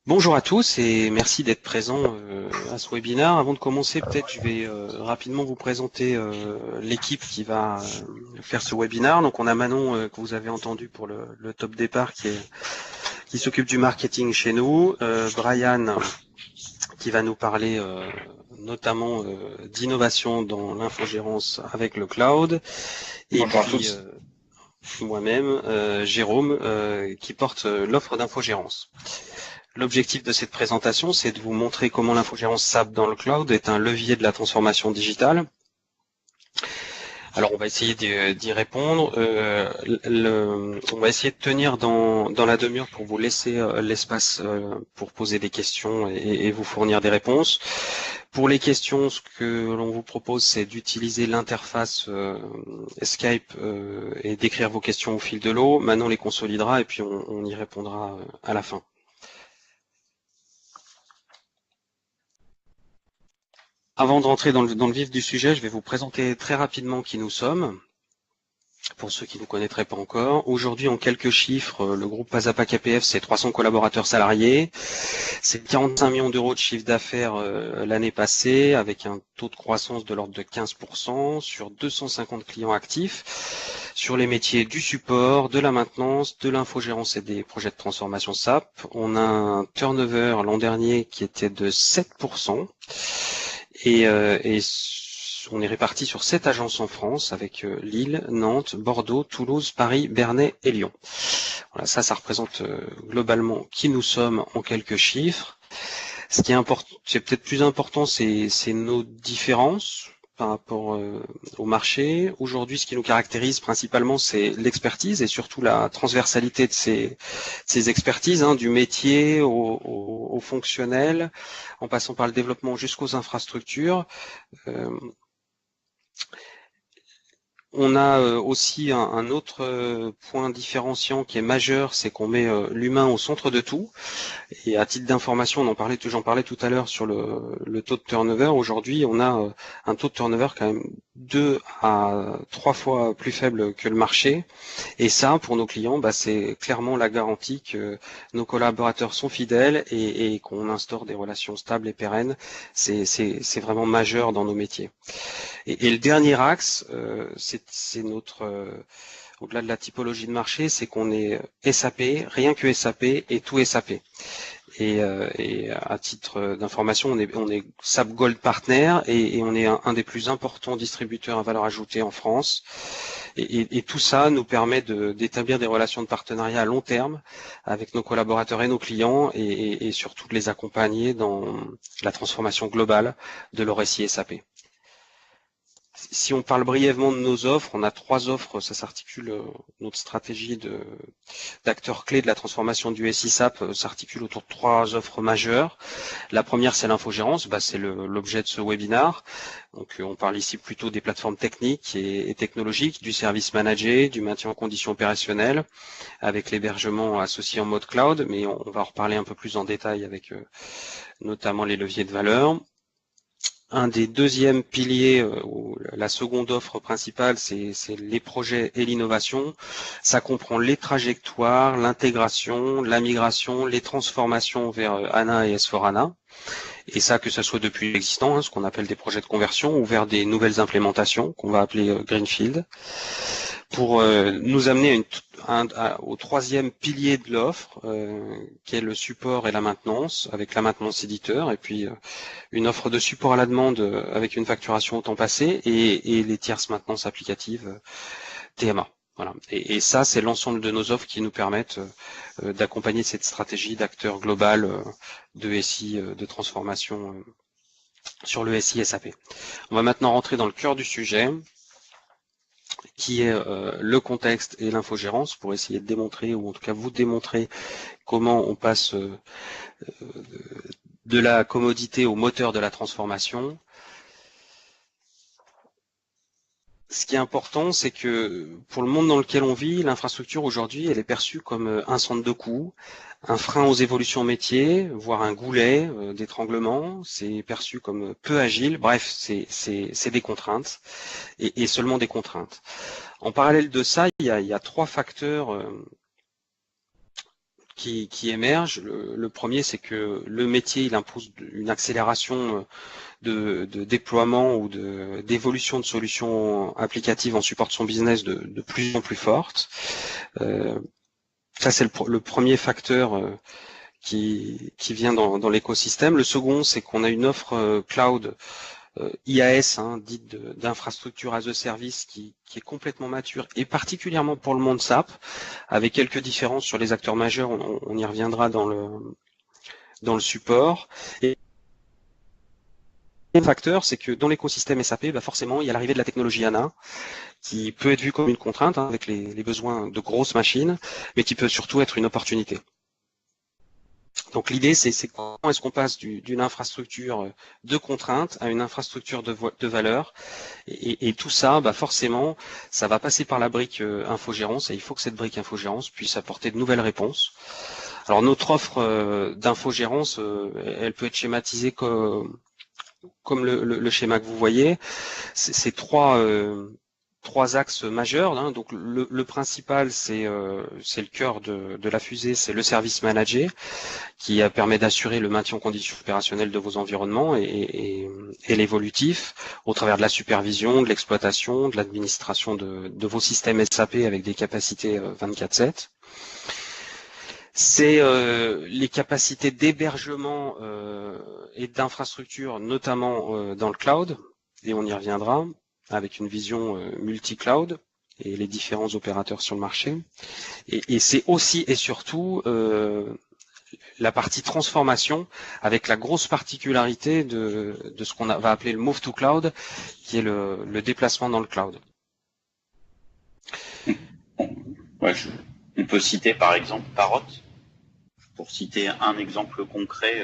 Bonjour à tous et merci d'être présents à ce webinaire. Avant de commencer, peut-être je vais rapidement vous présenter l'équipe qui va faire ce webinaire. Donc on a Manon que vous avez entendu pour le top départ qui s'occupe du marketing chez nous, Brian qui va nous parler notamment d'innovation dans l'infogérance avec le cloud, et Bonjour à puis tous. moi-même, Jérôme, qui porte l'offre d'infogérance. L'objectif de cette présentation, c'est de vous montrer comment l'infogérance SAP dans le cloud est un levier de la transformation digitale. Alors, on va essayer d'y répondre. On va essayer de tenir dans la demi-heure pour vous laisser l'espace pour poser des questions et vous fournir des réponses. Pour les questions, ce que l'on vous propose, c'est d'utiliser l'interface Skype et d'écrire vos questions au fil de l'eau. Manon les consolidera et puis on y répondra à la fin. Avant de rentrer dans le vif du sujet, je vais vous présenter très rapidement qui nous sommes, pour ceux qui ne nous connaîtraient pas encore. Aujourd'hui, en quelques chiffres, le groupe Pazapac KPF, c'est 300 collaborateurs salariés, c'est 45 millions d'euros de chiffre d'affaires l'année passée, avec un taux de croissance de l'ordre de 15%, sur 250 clients actifs, sur les métiers du support, de la maintenance, de l'infogérance et des projets de transformation SAP. On a un turnover l'an dernier qui était de 7%. Et on est réparti sur 7 agences en France avec Lille, Nantes, Bordeaux, Toulouse, Paris, Bernay et Lyon. Voilà, ça représente globalement qui nous sommes en quelques chiffres. Ce qui est important, c'est peut-être plus important, c'est nos différences par rapport au marché. Aujourd'hui, ce qui nous caractérise principalement, c'est l'expertise et surtout la transversalité de ces expertises, hein, du métier au fonctionnel, en passant par le développement jusqu'aux infrastructures. Euh, On a aussi un autre point différenciant qui est majeur, c'est qu'on met l'humain au centre de tout. Et à titre d'information, j'en parlais tout à l'heure sur le taux de turnover. Aujourd'hui, on a un taux de turnover quand même 2 à 3 fois plus faible que le marché. Et ça, pour nos clients, c'est clairement la garantie que nos collaborateurs sont fidèles et qu'on instaure des relations stables et pérennes. C'est vraiment majeur dans nos métiers. Et le dernier axe, c'est notre au-delà de la typologie de marché, c'est qu'on est SAP, rien que SAP et tout SAP. Et à titre d'information, on est SAP Gold Partner et on est un des plus importants distributeurs à valeur ajoutée en France. Et tout ça nous permet d'établir des relations de partenariat à long terme avec nos collaborateurs et nos clients et surtout de les accompagner dans la transformation globale de leur SI SAP. Si on parle brièvement de nos offres, on a 3 offres, ça s'articule, notre stratégie d'acteurs clés de la transformation du SI SAP s'articule autour de 3 offres majeures. La première, c'est l'infogérance, c'est l'objet de ce webinaire. Donc on parle ici plutôt des plateformes techniques et technologiques, du service managé, du maintien en conditions opérationnelles, avec l'hébergement associé en mode cloud, mais on va en reparler un peu plus en détail avec notamment les leviers de valeur. Un des deuxièmes piliers, ou la seconde offre principale, c'est les projets et l'innovation. Ça comprend les trajectoires, l'intégration, la migration, les transformations vers ANA et S4HANA. Et ça, que ce soit depuis l'existant, hein, ce qu'on appelle des projets de conversion, ou vers des nouvelles implémentations, qu'on va appeler Greenfield, pour nous amener au troisième pilier de l'offre, qui est le support et la maintenance, avec la maintenance éditeur, et puis une offre de support à la demande avec une facturation au temps passé, et les tierces maintenances applicatives TMA. Voilà. Et ça, c'est l'ensemble de nos offres qui nous permettent d'accompagner cette stratégie d'acteur global de SI, de transformation sur le SI SAP. On va maintenant rentrer dans le cœur du sujet, qui est le contexte et l'infogérance, pour essayer de démontrer, ou en tout cas vous démontrer comment on passe de la commodité au moteur de la transformation. Ce qui est important, c'est que pour le monde dans lequel on vit, l'infrastructure aujourd'hui, elle est perçue comme un centre de coût, un frein aux évolutions métiers, voire un goulet d'étranglement. C'est perçu comme peu agile. Bref, c'est des contraintes et seulement des contraintes. En parallèle de ça, il y a 3 facteurs qui émergent. Le premier, c'est que le métier, il impose une accélération de déploiement ou d'évolution de solutions applicatives en support de son business de plus en plus forte. Ça, c'est le premier facteur qui vient dans l'écosystème. Le second, c'est qu'on a une offre cloud IaaS, dite d'infrastructure as a service, qui est complètement mature, et particulièrement pour le monde SAP, avec quelques différences sur les acteurs majeurs, on y reviendra dans le support. Et le facteur, c'est que dans l'écosystème SAP, forcément, il y a l'arrivée de la technologie HANA, qui peut être vue comme une contrainte, avec les besoins de grosses machines, mais qui peut surtout être une opportunité. Donc l'idée, c'est comment est-ce qu'on passe d'une infrastructure de contrainte à une infrastructure de valeur, et tout ça, forcément, ça va passer par la brique infogérance, et il faut que cette brique infogérance puisse apporter de nouvelles réponses. Alors notre offre d'infogérance, elle peut être schématisée comme le schéma que vous voyez. C'est trois axes majeurs. Donc le principal, c'est le cœur de la fusée, c'est le service manager, qui permet d'assurer le maintien en conditions opérationnelles de vos environnements et l'évolutif au travers de la supervision, de l'exploitation, de l'administration de vos systèmes SAP avec des capacités 24/7. C'est les capacités d'hébergement et d'infrastructure, notamment dans le cloud, et on y reviendra, avec une vision multi-cloud et les différents opérateurs sur le marché. Et c'est aussi et surtout la partie transformation, avec la grosse particularité de ce qu'on va appeler le move to cloud, qui est le déplacement dans le cloud. Ouais, on peut citer par exemple Parrot, pour citer un exemple concret,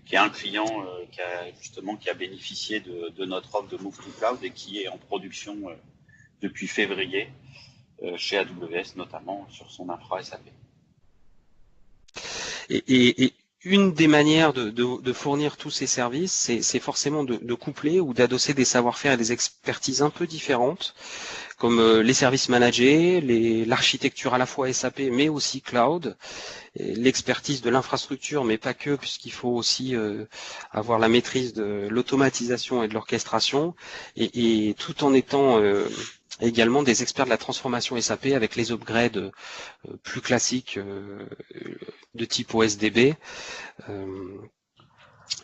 qui est un client qui a bénéficié de notre offre de Move to Cloud et qui est en production depuis février chez AWS, notamment sur son infra SAP. Et une des manières de fournir tous ces services, c'est forcément de coupler ou d'adosser des savoir-faire et des expertises un peu différentes, comme les services managés, l'architecture à la fois SAP mais aussi cloud, l'expertise de l'infrastructure, mais pas que, puisqu'il faut aussi avoir la maîtrise de l'automatisation et de l'orchestration, et tout en étant également des experts de la transformation SAP avec les upgrades plus classiques de type OSDB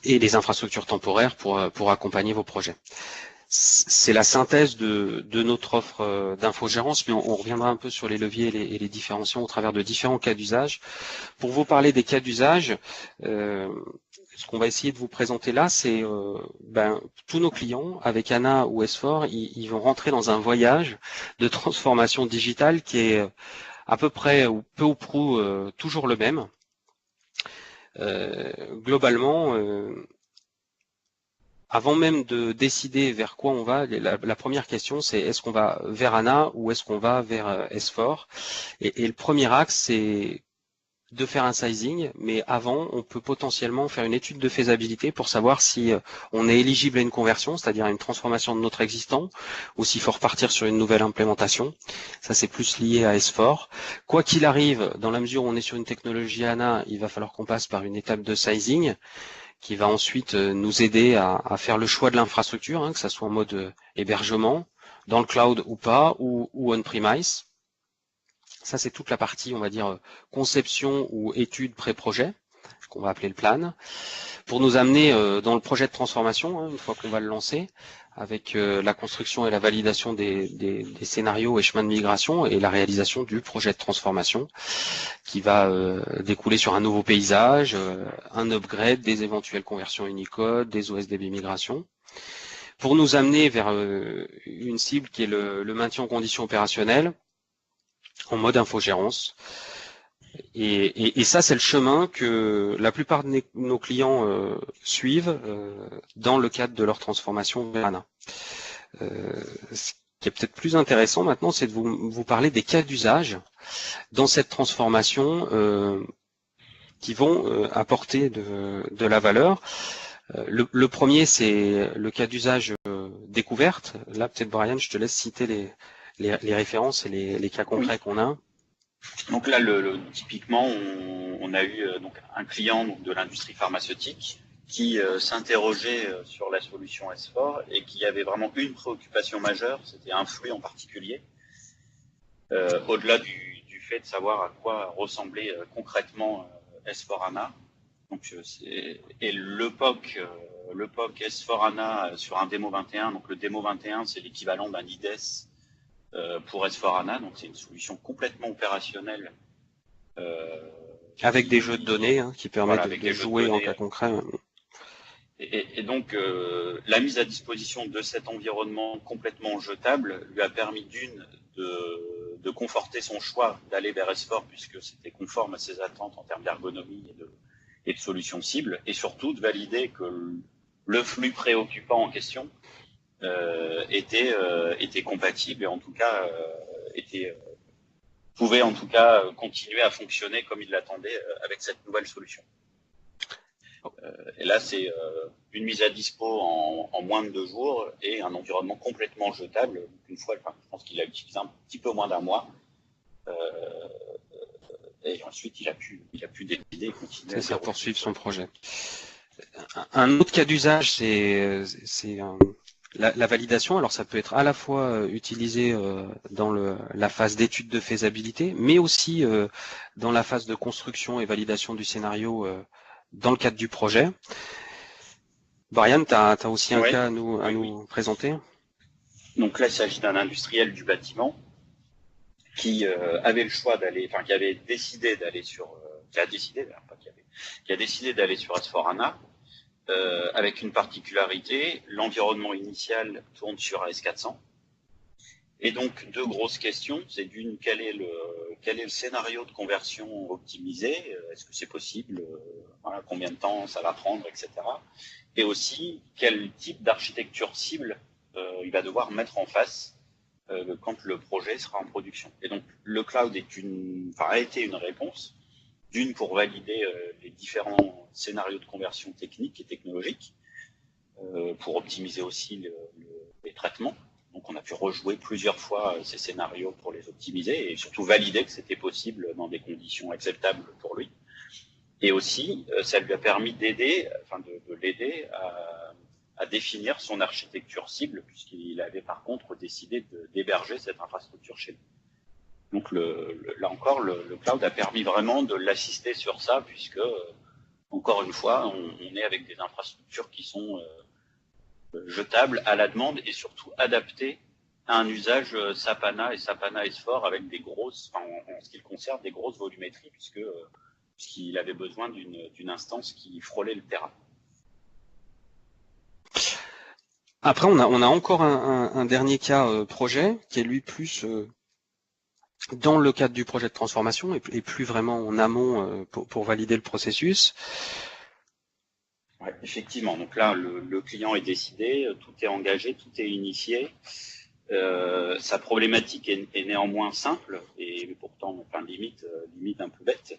et les infrastructures temporaires pour accompagner vos projets. C'est la synthèse de notre offre d'infogérance, mais on reviendra un peu sur les leviers et les différenciations au travers de différents cas d'usage. Pour vous parler des cas d'usage, ce qu'on va essayer de vous présenter là, c'est tous nos clients avec HANA ou S4, ils vont rentrer dans un voyage de transformation digitale qui est à peu près ou peu ou prou toujours le même. Globalement, avant même de décider vers quoi on va, la première question, c'est est-ce qu'on va vers HANA ou est-ce qu'on va vers S4 ? Et le premier axe, c'est de faire un sizing, mais avant, on peut potentiellement faire une étude de faisabilité pour savoir si on est éligible à une conversion, c'est-à-dire à une transformation de notre existant, ou s'il faut repartir sur une nouvelle implémentation. Ça, c'est plus lié à S4. Quoi qu'il arrive, dans la mesure où on est sur une technologie HANA, il va falloir qu'on passe par une étape de sizing, qui va ensuite nous aider à faire le choix de l'infrastructure, que ça soit en mode hébergement, dans le cloud ou pas, ou on-premise. Ça, c'est toute la partie, on va dire, conception ou étude pré-projet, qu'on va appeler le plan, pour nous amener dans le projet de transformation, une fois qu'on va le lancer, avec la construction et la validation des scénarios et chemins de migration et la réalisation du projet de transformation qui va découler sur un nouveau paysage, un upgrade, des éventuelles conversions Unicode, des OSDB migration, pour nous amener vers une cible qui est le maintien en conditions opérationnelles, en mode infogérance. Et ça, c'est le chemin que la plupart de nos clients suivent dans le cadre de leur transformation vers HANA. Ce qui est peut-être plus intéressant maintenant, c'est de vous parler des cas d'usage dans cette transformation qui vont apporter de la valeur. Le premier, c'est le cas d'usage découverte. Là, peut-être Brian, je te laisse citer les références et les cas concrets qu'on a. Donc là, typiquement, on a eu donc un client donc, de l'industrie pharmautique qui s'interrogeait sur la solution S4 et qui avait vraiment une préoccupation majeure, c'était un flux en particulier, au-delà du fait de savoir à quoi ressemblait concrètement S4HANA. Donc, et le POC S4HANA sur un démo 21, donc le démo 21 c'est l'équivalent d'un IDES pour S4HANA, donc c'est une solution complètement opérationnelle. Avec des jeux de données qui permettent de jouer en cas concret. Et donc, la mise à disposition de cet environnement complètement jetable lui a permis de conforter son choix d'aller vers S4 puisque c'était conforme à ses attentes en termes d'ergonomie et de solutions cibles, et surtout de valider que le flux préoccupant en question était compatible et en tout cas pouvait en tout cas continuer à fonctionner comme il l'attendait avec cette nouvelle solution. Et là, c'est une mise à dispo en moins de 2 jours et un environnement complètement jetable. Une fois, je pense qu'il a utilisé un petit peu moins d'un mois. Et ensuite, il a pu décider et continuer à poursuivre son projet. Un autre cas d'usage, c'est la validation. Alors, ça peut être à la fois utilisé dans la phase d'étude de faisabilité, mais aussi dans la phase de construction et validation du scénario dans le cadre du projet. Brian, tu as aussi un cas à nous présenter? Donc là, il s'agit d'un industriel du bâtiment qui avait le choix d'aller, qui avait décidé d'aller sur, qui a décidé d'aller sur S4HANA, avec une particularité, l'environnement initial tourne sur AS400. Et donc, 2 grosses questions. C'est d'une, quel est le scénario de conversion optimisé? Est-ce que c'est possible? Combien de temps ça va prendre, etc. Et aussi, quel type d'architecture cible il va devoir mettre en face quand le projet sera en production. Et donc, le cloud a été une réponse, d'une pour valider les différents scénarios de conversion techniques et technologiques, pour optimiser aussi les traitements. Donc, on a pu rejouer plusieurs fois ces scénarios pour les optimiser et surtout valider que c'était possible dans des conditions acceptables pour lui. Et aussi, ça lui a permis de l'aider à définir son architecture cible, puisqu'il avait par contre décidé d'héberger cette infrastructure chez lui. Donc, là encore, le cloud a permis vraiment de l'assister sur ça, puisque, encore une fois, on est avec des infrastructures qui sont jetables à la demande et surtout adaptées à un usage SAP HANA et SAP HANA S4 avec des grosses, en ce qui le concerne, des grosses volumétries, puisqu'il avait besoin d'une instance qui frôlait le terrain. Après, on a encore un dernier cas projet qui est lui plus dans le cadre du projet de transformation et plus vraiment en amont pour valider le processus. Ouais, effectivement. Donc là, le client est décidé, tout est engagé, tout est initié. Sa problématique est néanmoins simple et pourtant, limite un peu bête.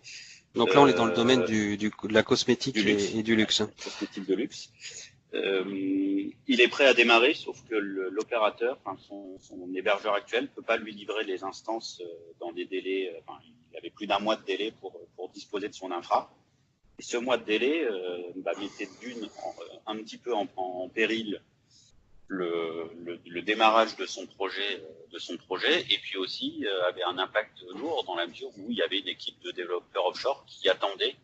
Donc là, on est dans le domaine de la cosmétique et du luxe. Cosmétique de luxe. Il est prêt à démarrer, sauf que l'opérateur, son hébergeur actuel, peut pas lui livrer les instances dans des délais. Il avait plus d'1 mois de délai pour disposer de son infra. Et ce mois de délai mettait un petit peu en péril le démarrage de son projet, et puis aussi avait un impact lourd dans la mesure où il y avait une équipe de développeurs offshore qui attendait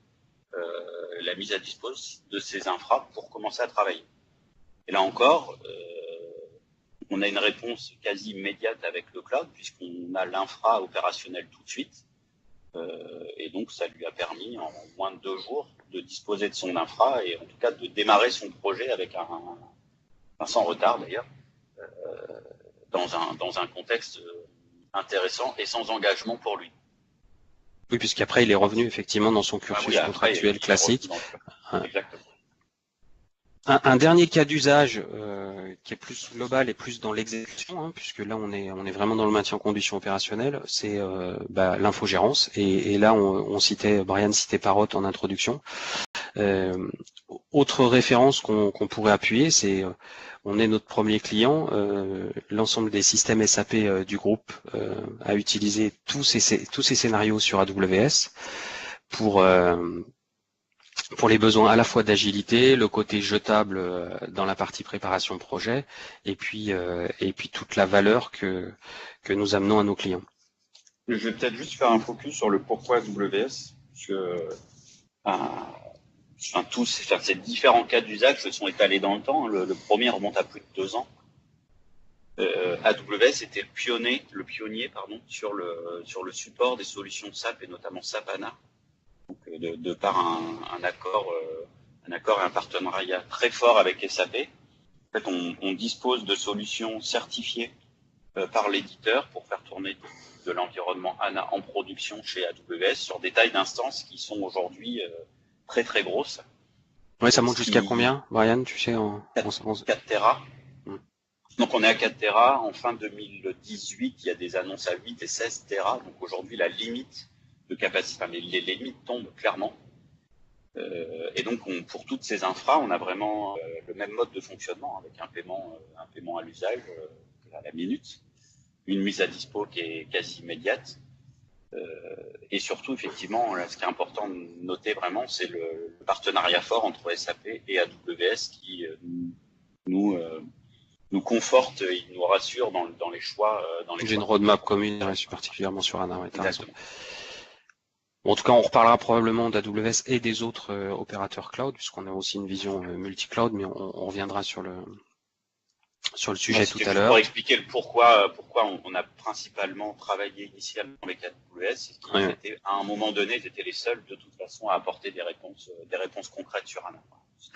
la mise à disposition de ces infras pour commencer à travailler. Et là encore, on a une réponse quasi immédiate avec le cloud puisqu'on a l'infra opérationnelle tout de suite. Et donc, ça lui a permis en moins de 2 jours de disposer de son infra et en tout cas de démarrer son projet avec sans retard d'ailleurs, dans un contexte intéressant et sans engagement pour lui. Oui, puisqu'après, il est revenu effectivement dans son cursus contractuel classique. Exactement. Un dernier cas d'usage qui est plus global et plus dans l'exécution, puisque là on est vraiment dans le maintien en condition opérationnelle, c'est l'infogérance. Et là, Brian citait Parrot en introduction. Autre référence qu'on pourrait appuyer, c'est on est notre premier client. L'ensemble des systèmes SAP du groupe a utilisé tous ces scénarios sur AWS pour les besoins à la fois d'agilité, le côté jetable dans la partie préparation projet, et puis toute la valeur que nous amenons à nos clients. Je vais peut-être juste faire un focus sur le pourquoi AWS, parce que ces différents cas d'usage se sont étalés dans le temps. Le premier remonte à plus de 2 ans. AWS était le pionnier sur le support des solutions SAP et notamment SAP HANA. Donc, de par un accord et un partenariat très fort avec SAP. En fait, on dispose de solutions certifiées par l'éditeur pour faire tourner de l'environnement HANA en production chez AWS sur des tailles d'instances qui sont aujourd'hui très très grosses. Oui, ça monte jusqu'à combien, Brian, tu sais, 4 Tera. Donc on est à 4 Tera. En fin 2018, il y a des annonces à 8 et 16 Tera. Donc aujourd'hui, la limite de capacité, les limites tombent clairement. Et donc pour toutes ces infras, on a vraiment le même mode de fonctionnement avec un paiement à l'usage à la minute, une mise à dispo qui est quasi immédiate. Et surtout, effectivement, là, ce qui est important de noter vraiment, c'est le partenariat fort entre SAP et AWS qui nous conforte et nous rassure dans les choix. J'ai une roadmap commune, particulièrement sur HANA. En tout cas, on reparlera probablement d'AWS et des autres opérateurs cloud, puisqu'on a aussi une vision multi-cloud, mais on reviendra sur le sujet tout à l'heure. Pour expliquer le pourquoi on a principalement travaillé initialement avec AWS, c'est qu'ils étaient, à un moment donné, ils étaient les seuls de toute façon à apporter des réponses concrètes sur HANA.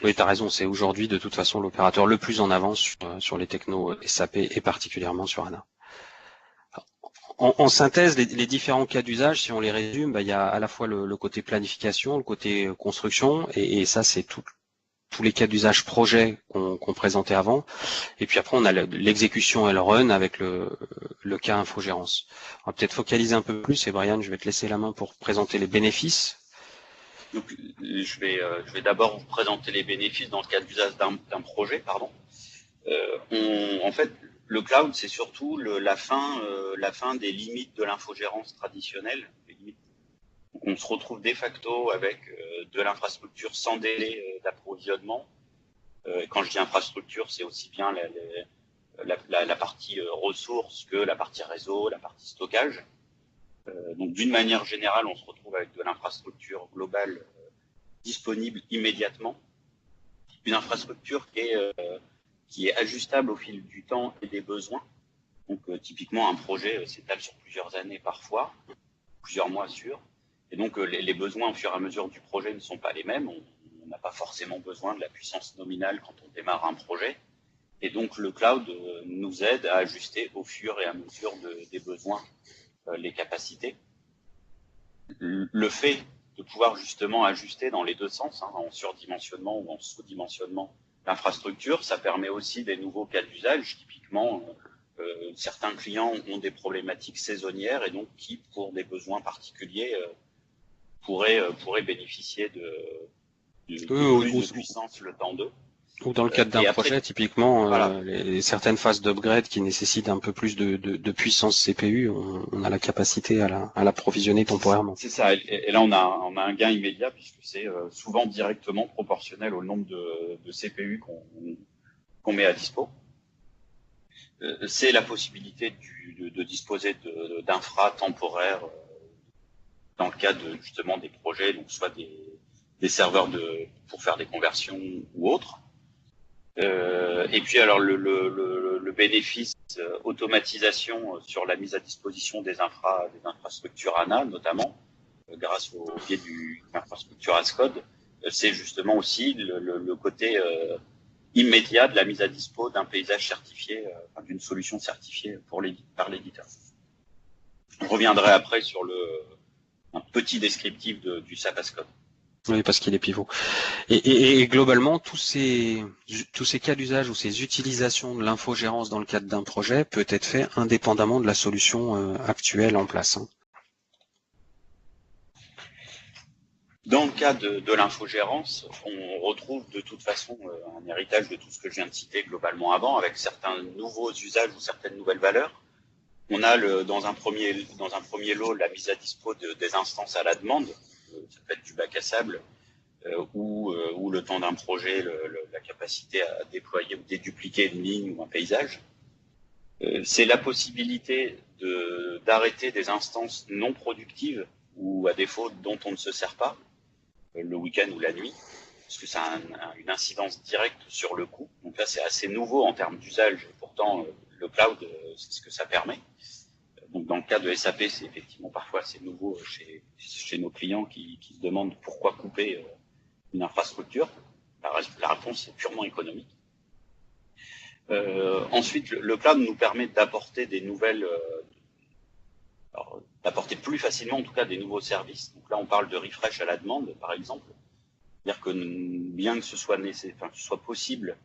Oui, tu as raison, c'est aujourd'hui de toute façon l'opérateur le plus en avance sur les technos SAP et particulièrement sur HANA. En synthèse, les différents cas d'usage, si on les résume, il y a à la fois le côté planification, le côté construction, et ça c'est tous les cas d'usage projet qu'on présentait avant. Et puis après on a l'exécution et le run avec le cas infogérance. On va peut-être focaliser un peu plus, et Brian, je vais te laisser la main pour présenter les bénéfices. Donc je vais d'abord vous présenter les bénéfices dans le cas d'usage d'un projet, en fait, le cloud, c'est surtout la fin des limites de l'infogérance traditionnelle. Donc, on se retrouve de facto avec de l'infrastructure sans délai d'approvisionnement. Quand je dis infrastructure, c'est aussi bien la partie ressources que la partie réseau, la partie stockage. Donc d'une manière générale, on se retrouve avec de l'infrastructure globale disponible immédiatement. Une infrastructure qui est ajustable au fil du temps et des besoins. Donc typiquement, un projet s'étale sur plusieurs années parfois, plusieurs mois sûrs. Et donc les besoins au fur et à mesure du projet ne sont pas les mêmes. On n'a pas forcément besoin de la puissance nominale quand on démarre un projet. Et donc le cloud nous aide à ajuster au fur et à mesure des besoins les capacités. Le fait de pouvoir justement ajuster dans les deux sens, en surdimensionnement ou en sous-dimensionnement l'infrastructure, ça permet aussi des nouveaux cas d'usage. Typiquement, certains clients ont des problématiques saisonnières et donc qui, pour des besoins particuliers, pourraient bénéficier de plus de puissance le temps d'eux. Ou dans le cadre d'un projet, typiquement, voilà. Certaines phases d'upgrade qui nécessitent un peu plus de puissance CPU, on a la capacité à l'approvisionner temporairement. C'est ça, et là on a un gain immédiat puisque c'est souvent directement proportionnel au nombre de CPU qu'on met à dispo. C'est la possibilité de disposer d'infra temporaires dans le cadre justement des projets, donc soit des serveurs pour faire des conversions ou autres. Et puis alors le bénéfice automatisation sur la mise à disposition des infrastructures HANA notamment grâce au biais d'une infrastructure as code, c'est justement aussi le côté immédiat de la mise à dispo d'un paysage certifié, d'une solution certifiée par l'éditeur. Je reviendrai après sur un petit descriptif du SAP as code. Oui, parce qu'il est pivot. Et globalement, tous ces cas d'usage ou ces utilisations de l'infogérance dans le cadre d'un projet peut être fait indépendamment de la solution actuelle en place. Dans le cas de l'infogérance, on retrouve de toute façon un héritage de tout ce que je viens de citer globalement avant, avec certains nouveaux usages ou certaines nouvelles valeurs. On a dans un premier lot la mise à dispo des instances à la demande, ça peut être du bac à sable, ou le temps d'un projet, la capacité à déployer ou dédupliquer une ligne ou un paysage. C'est la possibilité d'arrêter des instances non productives ou à défaut dont on ne se sert pas, le week-end ou la nuit, parce que ça a une incidence directe sur le coût. Donc là, c'est assez nouveau en termes d'usage. Pourtant, le cloud, c'est ce que ça permet. Donc dans le cas de SAP, c'est effectivement parfois assez nouveau chez nos clients qui se demandent pourquoi couper une infrastructure. La réponse est purement économique. Ensuite, le cloud nous permet d'apporter des nouvelles, d'apporter plus facilement en tout cas des nouveaux services. Donc là, on parle de refresh à la demande, par exemple. C'est-à-dire que bien que ce soit possible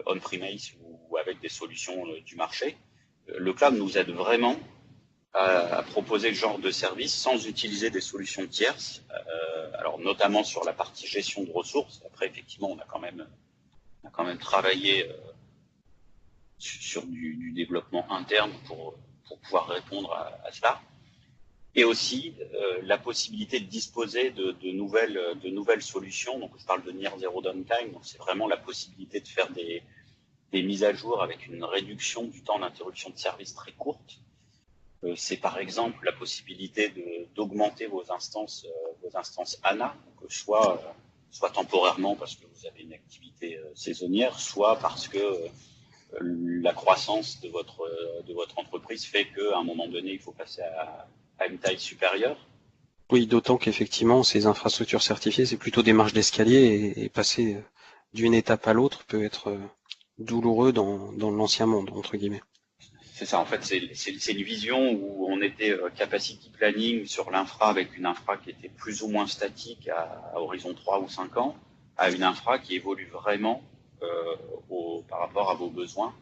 on-premise ou avec des solutions du marché, le cloud nous aide vraiment à proposer le genre de service sans utiliser des solutions tierces. Alors notamment sur la partie gestion de ressources. Après, effectivement, on a quand même travaillé sur du développement interne pour pouvoir répondre à cela. Et aussi la possibilité de disposer de nouvelles solutions. Donc je parle de Near Zero Downtime. Donc c'est vraiment la possibilité de faire des mises à jour avec une réduction du temps d'interruption de service très courte. C'est par exemple la possibilité d'augmenter vos instances ANA, donc soit temporairement parce que vous avez une activité saisonnière, soit parce que la croissance de votre entreprise fait qu'à un moment donné, il faut passer à une taille supérieure. Oui, d'autant qu'effectivement, ces infrastructures certifiées, c'est plutôt des marches d'escalier et passer d'une étape à l'autre peut être douloureux dans l'ancien monde, entre guillemets. C'est ça, en fait, c'est une vision où on était capacity planning sur l'infra avec une infra qui était plus ou moins statique à horizon 3 ou 5 ans, à une infra qui évolue vraiment par rapport à vos besoins,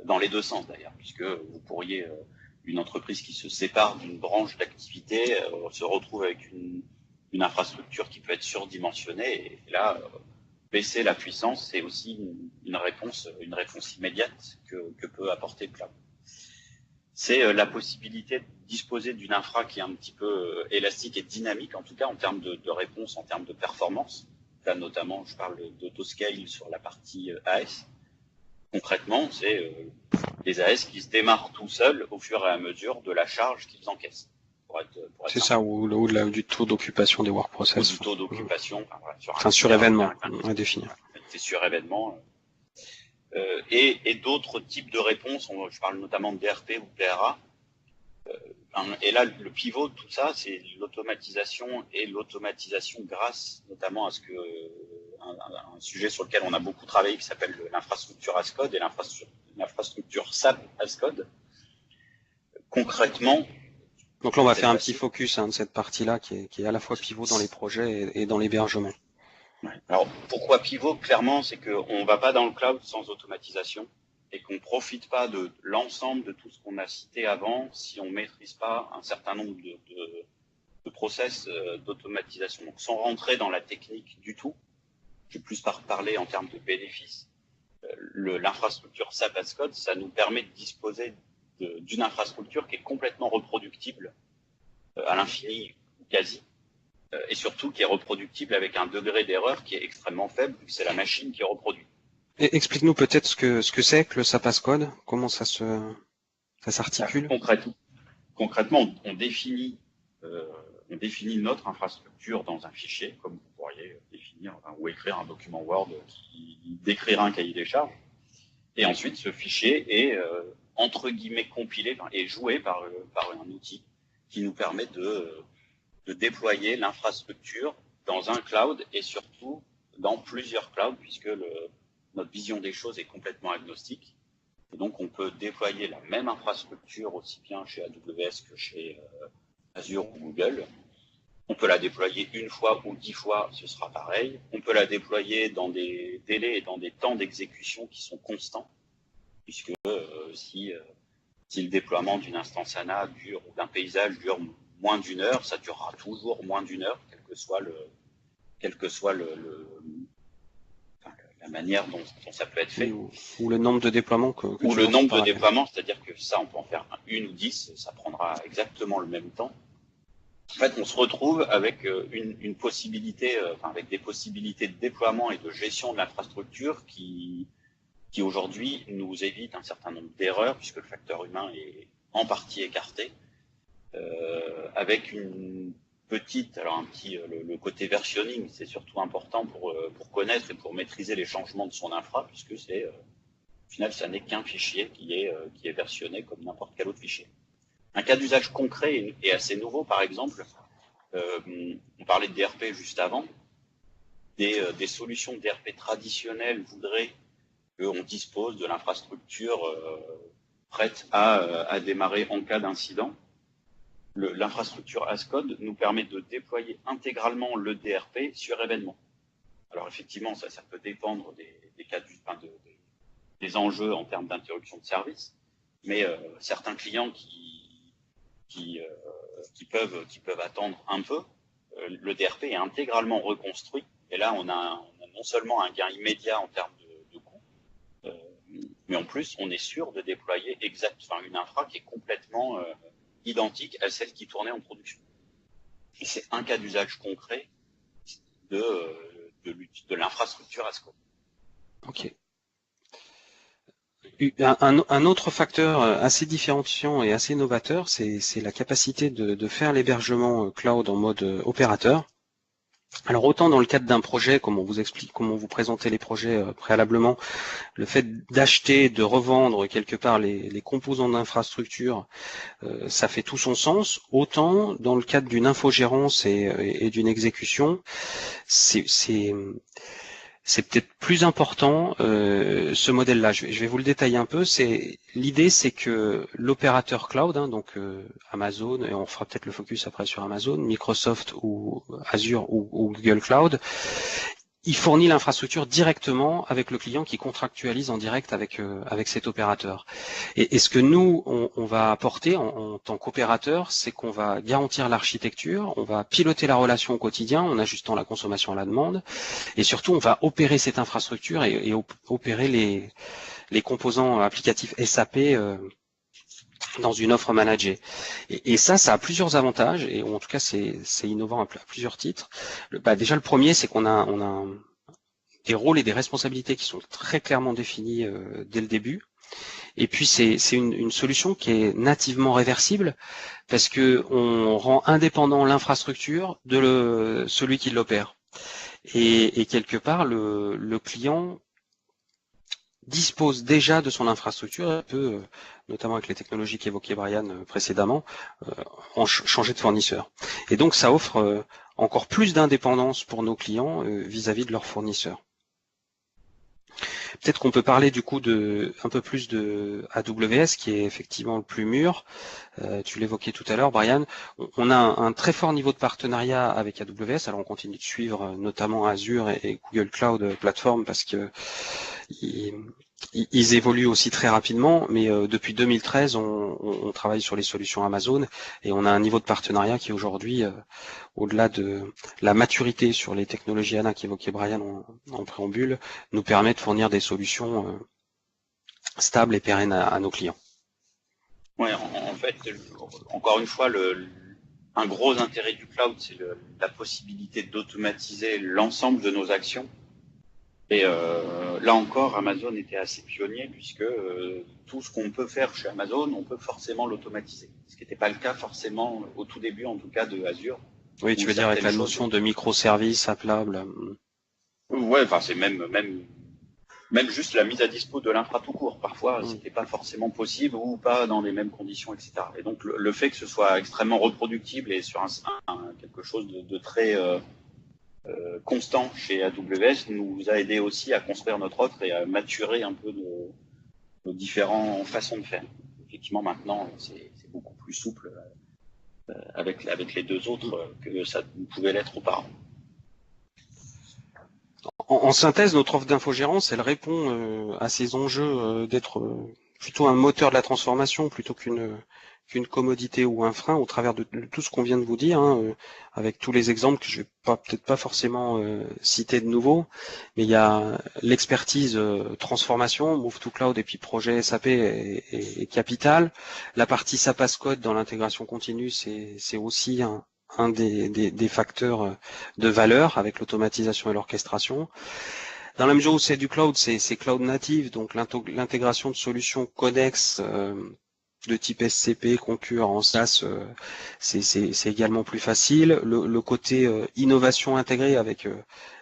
dans les deux sens d'ailleurs, puisque vous pourriez, une entreprise qui se sépare d'une branche d'activité, se retrouve avec une infrastructure qui peut être surdimensionnée, et là, baisser la puissance, c'est aussi une réponse immédiate que peut apporter le cloud. C'est la possibilité de disposer d'une infra qui est un petit peu élastique et dynamique, en tout cas en termes de réponse, en termes de performance. Là, notamment, je parle d'autoscale sur la partie AS. Concrètement, c'est les AS qui se démarrent tout seuls au fur et à mesure de la charge qu'ils encaissent. C'est ça, ou du taux d'occupation des work process. Ou du taux d'occupation. Enfin, sur événement, à définir. C'est sur événement. Et d'autres types de réponses, je parle notamment de DRP ou PRA. Et là, le pivot de tout ça, c'est l'automatisation et l'automatisation grâce notamment à un sujet sur lequel on a beaucoup travaillé qui s'appelle l'infrastructure as code et l'infrastructure SAP as code. Concrètement. Donc là, on va faire un petit focus de cette partie-là qui est à la fois pivot dans les projets et dans l'hébergement. Alors, pourquoi pivot? Clairement, c'est qu'on ne va pas dans le cloud sans automatisation et qu'on ne profite pas de l'ensemble de tout ce qu'on a cité avant si on ne maîtrise pas un certain nombre de process d'automatisation. Donc, sans rentrer dans la technique du tout, je vais plus parler en termes de bénéfices. L'infrastructure SAP as code, ça nous permet de disposer d'une infrastructure qui est complètement reproductible à l'infini ou quasi. Et surtout qui est reproductible avec un degré d'erreur qui est extrêmement faible, vu que c'est la machine qui reproduit. Et explique-nous peut-être ce que c'est que le SAP as code, comment ça s'articule. Concrètement, on définit notre infrastructure dans un fichier, comme vous pourriez définir ou écrire un document Word qui décrira un cahier des charges. Et ensuite, ce fichier est entre guillemets compilé et joué par un outil qui nous permet de déployer l'infrastructure dans un cloud et surtout dans plusieurs clouds, puisque notre vision des choses est complètement agnostique. Et donc, on peut déployer la même infrastructure aussi bien chez AWS que chez Azure ou Google. On peut la déployer une fois ou 10 fois, ce sera pareil. On peut la déployer dans des délais et dans des temps d'exécution qui sont constants, puisque si le déploiement d'une instance ANA ou d'un paysage dure moins d'une heure, ça durera toujours moins d'une heure, quel que soit quel que soit la manière dont ça peut être fait. Ou le nombre de déploiements ou le nombre de déploiements, c'est-à-dire que ça, on peut en faire 1 ou 10, ça prendra exactement le même temps. En fait, on se retrouve avec une possibilité, avec des possibilités de déploiement et de gestion de l'infrastructure qui aujourd'hui nous évite un certain nombre d'erreurs, puisque le facteur humain est en partie écarté, avec une petite, le côté versionning, c'est surtout important pour connaître et pour maîtriser les changements de son infra, puisque au final, ça n'est qu'un fichier qui est versionné comme n'importe quel autre fichier. Un cas d'usage concret et assez nouveau, par exemple, on parlait de DRP juste avant, des solutions de DRP traditionnelles voudraient qu'on dispose de l'infrastructure prête à démarrer en cas d'incident. L'infrastructure As-Code nous permet de déployer intégralement le DRP sur événement. Alors effectivement, ça peut dépendre des cas des enjeux en termes d'interruption de service, mais certains clients qui peuvent attendre un peu, le DRP est intégralement reconstruit, et là on a non seulement un gain immédiat en termes de coût, mais en plus on est sûr de déployer une infra qui est complètement identique à celle qui tournait en production. Et c'est un cas d'usage concret de l'infrastructure As-Code. Ok. Un autre facteur assez différenciant et assez novateur, c'est la capacité de faire l'hébergement cloud en mode opérateur. Alors autant dans le cadre d'un projet, comme on vous explique, comment vous présentez les projets préalablement, le fait d'acheter, de revendre quelque part les composants d'infrastructure, ça fait tout son sens. Autant dans le cadre d'une infogérance et d'une exécution, c'est peut-être plus important ce modèle-là. Je vais vous le détailler un peu. L'idée, c'est que l'opérateur cloud, donc Amazon, et on fera peut-être le focus après sur Amazon, Microsoft ou Azure ou Google Cloud, il fournit l'infrastructure directement avec le client qui contractualise en direct avec cet opérateur. Et ce que nous, on va apporter en tant qu'opérateur, c'est qu'on va garantir l'architecture, on va piloter la relation au quotidien en ajustant la consommation à la demande, et surtout on va opérer cette infrastructure et opérer les composants applicatifs SAP dans une offre managée. Et ça a plusieurs avantages, et en tout cas c'est innovant à plusieurs titres. Déjà le premier, c'est qu'on a des rôles et des responsabilités qui sont très clairement définis dès le début. Et puis c'est une solution qui est nativement réversible, parce que on rend indépendant l'infrastructure de celui qui l'opère. Et quelque part le client dispose déjà de son infrastructure, et peut, notamment avec les technologies qu'évoquait Brian précédemment, changer de fournisseur. Et donc ça offre encore plus d'indépendance pour nos clients vis-à-vis de leurs fournisseurs. Peut-être qu'on peut parler du coup un peu plus de AWS, qui est effectivement le plus mûr. Tu l'évoquais tout à l'heure, Brian. On a un très fort niveau de partenariat avec AWS. Alors on continue de suivre notamment Azure et Google Cloud Platform, parce que ils évoluent aussi très rapidement, mais depuis 2013, on travaille sur les solutions Amazon, et on a un niveau de partenariat qui aujourd'hui, au-delà de la maturité sur les technologies ANA qu'évoquait Brian en préambule, nous permet de fournir des solutions stables et pérennes à nos clients. Ouais, en fait, encore une fois, un gros intérêt du cloud, c'est la possibilité d'automatiser l'ensemble de nos actions. Et là encore, Amazon était assez pionnier, puisque tout ce qu'on peut faire chez Amazon, on peut forcément l'automatiser. Ce qui n'était pas le cas forcément au tout début, en tout cas, de Azure. Oui, tu veux dire avec la notion de microservice appelable. Ouais, c'est même juste la mise à dispo de l'infra tout court. Parfois, c'était pas forcément possible ou pas dans les mêmes conditions, etc. Et donc, le fait que ce soit extrêmement reproductible et sur quelque chose de très constant chez AWS nous a aidé aussi à construire notre offre et à maturer un peu nos différentes façons de faire. Effectivement, maintenant, c'est beaucoup plus souple avec les deux autres que ça pouvait l'être auparavant. En synthèse, notre offre d'infogérance, elle répond à ces enjeux d'être plutôt un moteur de la transformation plutôt qu'une qu'une commodité ou un frein au travers de tout ce qu'on vient de vous dire, hein, avec tous les exemples que je vais peut-être pas forcément citer de nouveau, mais il y a l'expertise transformation, Move to Cloud et puis projet SAP et capital. La partie SAP as Code dans l'intégration continue, c'est aussi un des facteurs de valeur avec l'automatisation et l'orchestration. Dans la mesure où c'est du cloud, c'est cloud native, donc l'intégration de solutions connexes de type SCP, Concur en SaaS, c'est également plus facile. Le côté innovation intégrée avec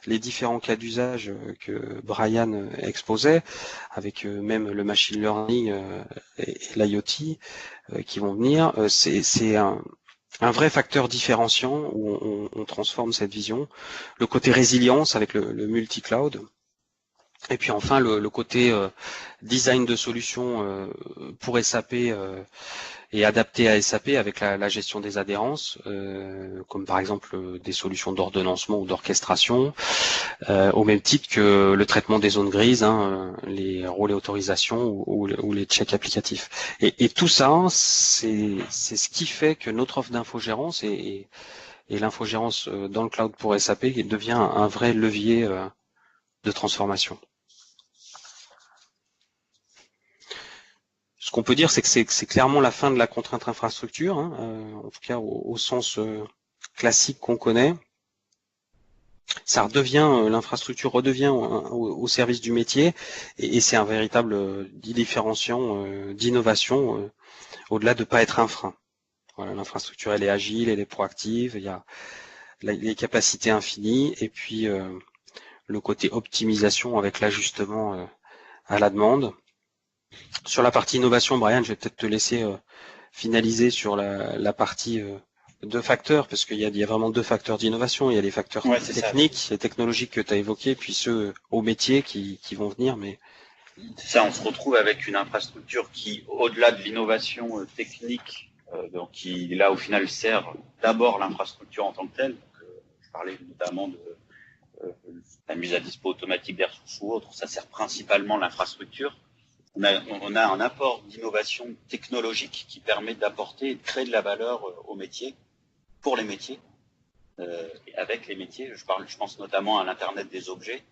les différents cas d'usage que Brian exposait, avec même le machine learning et l'IoT qui vont venir, c'est un vrai facteur différenciant où on transforme cette vision. Le côté résilience avec le multi-cloud. Et puis enfin le côté design de solutions pour SAP et adapté à SAP avec la gestion des adhérences, comme par exemple des solutions d'ordonnancement ou d'orchestration, au même titre que le traitement des zones grises, hein, les rôles et autorisations ou les checks applicatifs. Et tout ça, c'est ce qui fait que notre offre d'infogérance et l'infogérance dans le cloud pour SAP devient un vrai levier de transformation. Ce qu'on peut dire, c'est que c'est clairement la fin de la contrainte infrastructure, hein, en tout cas au sens classique qu'on connaît. Ça redevient, l'infrastructure redevient au service du métier, et c'est un véritable différenciant d'innovation, au-delà de pas être un frein. Voilà, l'infrastructure elle est agile, elle est proactive, il y a les capacités infinies, et puis le côté optimisation avec l'ajustement à la demande. Sur la partie innovation, Brian, je vais peut-être te laisser finaliser sur la partie deux facteurs, parce qu'il y a vraiment deux facteurs d'innovation. Il y a les facteurs techniques et technologiques que tu as évoqués, puis ceux au métier qui vont venir. Mais c'est ça, on se retrouve avec une infrastructure qui, au-delà de l'innovation technique, donc qui là au final sert d'abord l'infrastructure en tant que telle. Donc, je parlais notamment de la mise à dispo automatique des ressources ou autre. Ça sert principalement l'infrastructure. On a un apport d'innovation technologique qui permet d'apporter et de créer de la valeur au métier, pour les métiers, et avec les métiers. Je pense notamment à l'Internet des objets,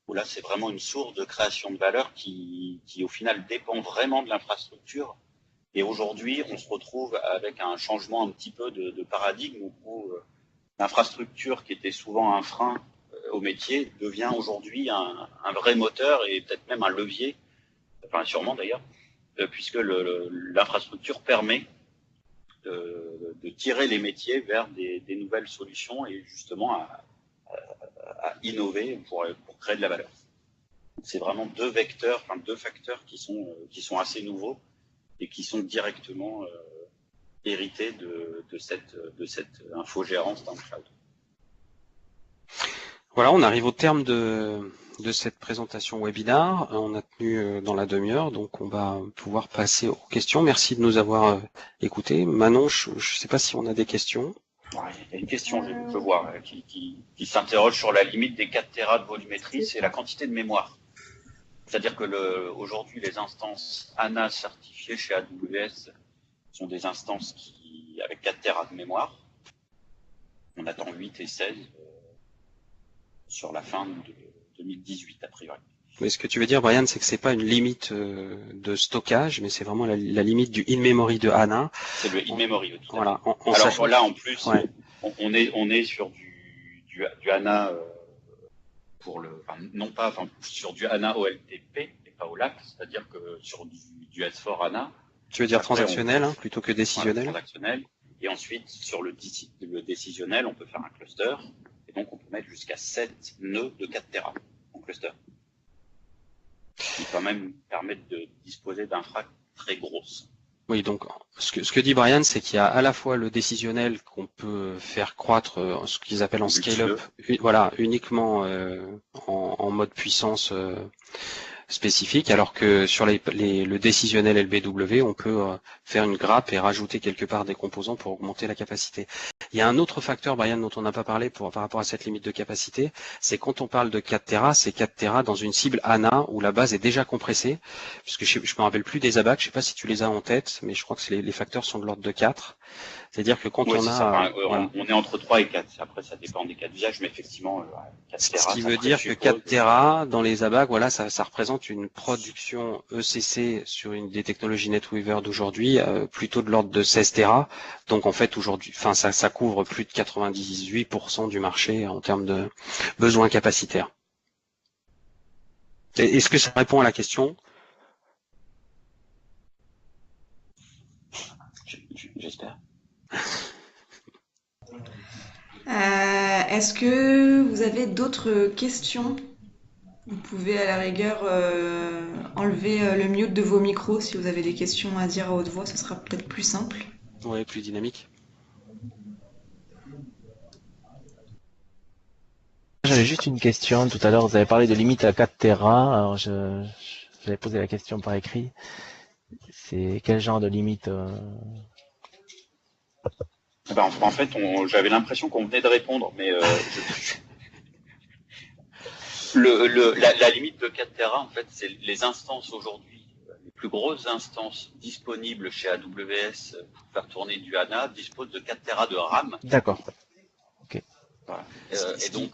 où là c'est vraiment une source de création de valeur qui au final dépend vraiment de l'infrastructure. Et aujourd'hui, on se retrouve avec un changement un petit peu de paradigme où l'infrastructure qui était souvent un frein au métier devient aujourd'hui un vrai moteur et peut-être même un levier. Enfin, sûrement d'ailleurs, puisque l'infrastructure permet de tirer les métiers vers des nouvelles solutions et justement à innover pour créer de la valeur. C'est vraiment deux facteurs qui sont assez nouveaux et qui sont directement hérités de cette infogérance dans le cloud. Voilà, on arrive au terme de cette présentation webinar. On a tenu dans la demi-heure, donc on va pouvoir passer aux questions. Merci de nous avoir écoutés. Manon, je ne sais pas si on a des questions. Il y a une question, je vois, qui s'interroge sur la limite des 4 Tera de volumétrie, c'est la quantité de mémoire. C'est-à-dire que aujourd'hui, les instances ANA certifiées chez AWS sont des instances avec 4 Tera de mémoire. On attend 8 et 16 sur la fin de 2018 a priori. Mais ce que tu veux dire, Brian, c'est que c'est pas une limite de stockage, mais c'est vraiment la limite du in-memory de ANA. C'est le in-memory. Voilà. Alors là, en plus, ouais. on est sur du ANA sur du ANA OLTP et pas OLAP, c'est-à-dire que sur du S4 ANA. Tu veux dire transactionnel plutôt que décisionnel. Voilà, transactionnel. Et ensuite, sur le décisionnel, on peut faire un cluster. Et donc, on peut mettre jusqu'à 7 nœuds de 4 Tera en cluster. Qui quand même permettent de disposer d'infra très grosses. Oui, donc ce que dit Brian, c'est qu'il y a à la fois le décisionnel qu'on peut faire croître, ce qu'ils appellent en scale-up, voilà, uniquement en mode puissance spécifique, alors que sur le décisionnel LBW, on peut faire une grappe et rajouter quelque part des composants pour augmenter la capacité. Il y a un autre facteur, Brian, dont on n'a pas parlé par rapport à cette limite de capacité, c'est quand on parle de 4 Tera, c'est 4 Tera dans une cible ANA où la base est déjà compressée, puisque je me rappelle plus des ABAC, je sais pas si tu les as en tête, mais je crois que les facteurs sont de l'ordre de 4. C'est-à-dire que quand on a... Enfin, voilà. on est entre 3 et 4. Après, ça dépend des cas d'usage, mais effectivement, 4 Tera, Ce qui veut dire que 4 Tera dans les ABAC, voilà, ça représente une production ECC sur des technologies NetWeaver d'aujourd'hui, plutôt de l'ordre de 16 Tera. Donc en fait, aujourd'hui, enfin, ça couvre plus de 98% du marché en termes de besoins capacitaires. Est-ce que ça répond à la question? J'espère. Est-ce que vous avez d'autres questions? Vous pouvez à la rigueur enlever le mute de vos micros si vous avez des questions à dire à haute voix, ce sera peut-être plus simple. Oui, plus dynamique. J'avais juste une question. Tout à l'heure, vous avez parlé de limite à 4 Tera. Alors, j'avais posé la question par écrit. C'est quel genre de limite En fait, j'avais l'impression qu'on venait de répondre, mais la limite de 4 Tera, en fait, c'est les instances aujourd'hui, les plus grosses instances disponibles chez AWS pour faire tourner du HANA disposent de 4 Tera de RAM. D'accord. Ok. Voilà. Et donc,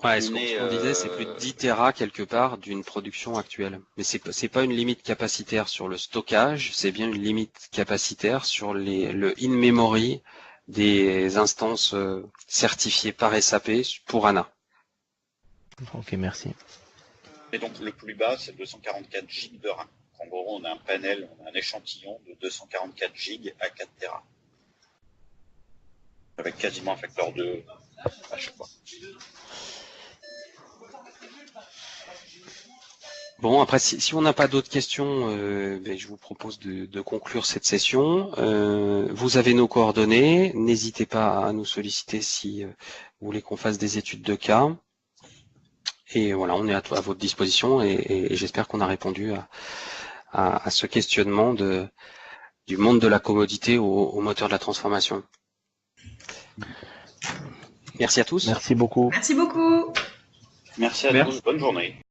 ouais, ce qu'on disait, c'est plus de 10 Tera quelque part d'une production actuelle. Mais c'est pas une limite capacitaire sur le stockage, c'est bien une limite capacitaire sur le in-memory des instances certifiées par SAP pour HANA. Ok, merci. et donc le plus bas, c'est 244 GB de RAM. En gros, on a un panel, on a un échantillon de 244 GB à 4 Tera. Avec quasiment un facteur 2 à chaque fois. Bon, après, si on n'a pas d'autres questions, je vous propose de conclure cette session. Vous avez nos coordonnées. N'hésitez pas à nous solliciter si vous voulez qu'on fasse des études de cas. Et voilà, on est à votre disposition et j'espère qu'on a répondu à ce questionnement du monde de la commodité au moteur de la transformation. Merci à tous. Merci beaucoup. Merci beaucoup. Merci à tous, bonne journée.